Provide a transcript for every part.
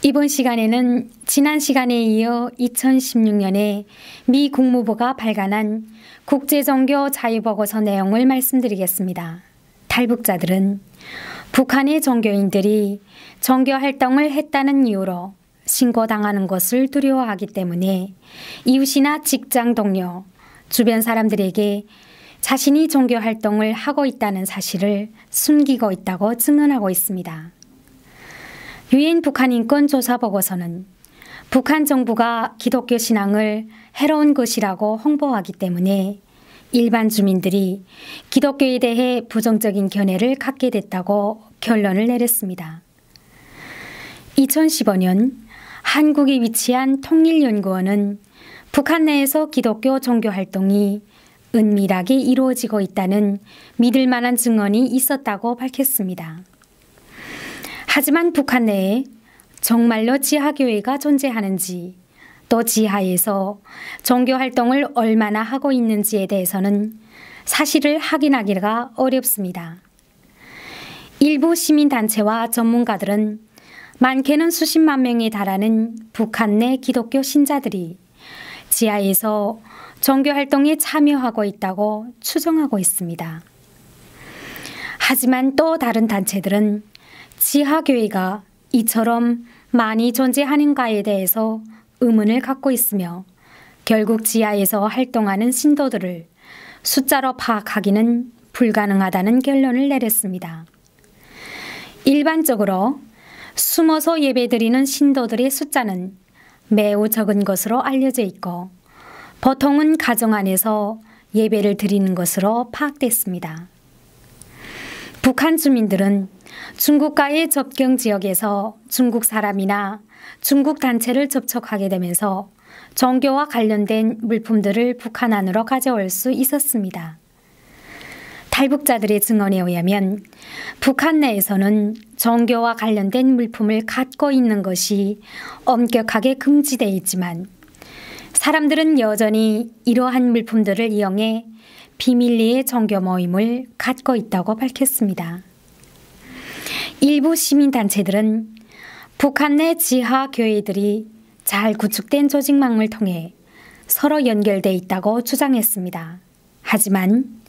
이번 시간에는 지난 시간에 이어 2016년에 미 국무부가 발간한 국제종교 자유보고서 내용을 말씀드리겠습니다. 탈북자들은 북한의 종교인들이 종교 활동을 했다는 이유로 신고당하는 것을 두려워하기 때문에 이웃이나 직장 동료, 주변 사람들에게 자신이 종교 활동을 하고 있다는 사실을 숨기고 있다고 증언하고 있습니다. 유엔 북한 인권조사 보고서는 북한 정부가 기독교 신앙을 해로운 것이라고 홍보하기 때문에 일반 주민들이 기독교에 대해 부정적인 견해를 갖게 됐다고 결론을 내렸습니다. 2015년 한국에 위치한 통일연구원은 북한 내에서 기독교 종교 활동이 은밀하게 이루어지고 있다는 믿을 만한 증언이 있었다고 밝혔습니다. 하지만 북한 내에 정말로 지하교회가 존재하는지 또 지하에서 종교 활동을 얼마나 하고 있는지에 대해서는 사실을 확인하기가 어렵습니다. 일부 시민단체와 전문가들은 많게는 수십만 명에 달하는 북한 내 기독교 신자들이 지하에서 종교 활동에 참여하고 있다고 추정하고 있습니다. 하지만 또 다른 단체들은 지하교회가 이처럼 많이 존재하는가에 대해서 의문을 갖고 있으며 결국 지하에서 활동하는 신도들을 숫자로 파악하기는 불가능하다는 결론을 내렸습니다. 일반적으로 숨어서 예배드리는 신도들의 숫자는 매우 적은 것으로 알려져 있고 보통은 가정 안에서 예배를 드리는 것으로 파악됐습니다. 북한 주민들은 중국과의 접경 지역에서 중국 사람이나 중국 단체를 접촉하게 되면서 종교와 관련된 물품들을 북한 안으로 가져올 수 있었습니다. 탈북자들의 증언에 의하면 북한 내에서는 종교와 관련된 물품을 갖고 있는 것이 엄격하게 금지되어 있지만 사람들은 여전히 이러한 물품들을 이용해 비밀리에 종교 모임을 갖고 있다고 밝혔습니다. 일부 시민단체들은 북한 내 지하 교회들이 잘 구축된 조직망을 통해 서로 연결돼 있다고 주장했습니다. 하지만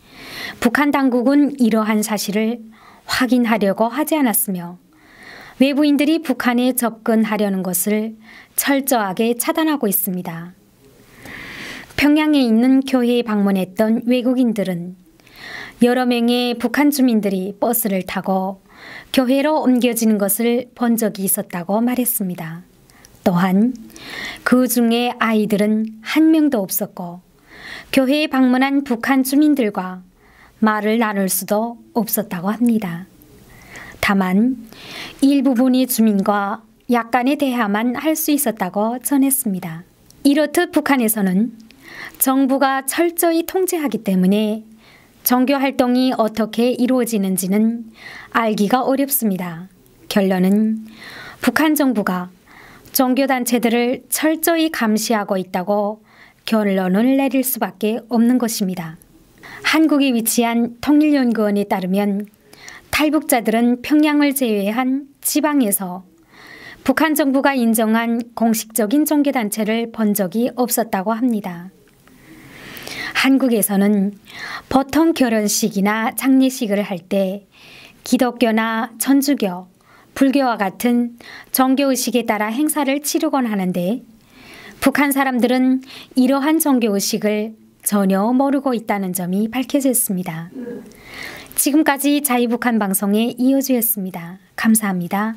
북한 당국은 이러한 사실을 확인하려고 하지 않았으며 외부인들이 북한에 접근하려는 것을 철저하게 차단하고 있습니다. 평양에 있는 교회에 방문했던 외국인들은 여러 명의 북한 주민들이 버스를 타고 교회로 옮겨지는 것을 본 적이 있었다고 말했습니다. 또한 그 중에 아이들은 한 명도 없었고 교회에 방문한 북한 주민들과 말을 나눌 수도 없었다고 합니다. 다만 일부분의 주민과 약간의 대화만 할 수 있었다고 전했습니다. 이렇듯 북한에서는 정부가 철저히 통제하기 때문에 종교 활동이 어떻게 이루어지는지는 알기가 어렵습니다. 결론은 북한 정부가 종교단체들을 철저히 감시하고 있다고 결론을 내릴 수밖에 없는 것입니다. 한국에 위치한 통일연구원에 따르면 탈북자들은 평양을 제외한 지방에서 북한 정부가 인정한 공식적인 종교단체를 본 적이 없었다고 합니다. 한국에서는 보통 결혼식이나 장례식을 할 때 기독교나 천주교, 불교와 같은 종교의식에 따라 행사를 치르곤 하는데 북한 사람들은 이러한 종교의식을 전혀 모르고 있다는 점이 밝혀졌습니다. 지금까지 자유북한 방송의 이호주였습니다. 감사합니다.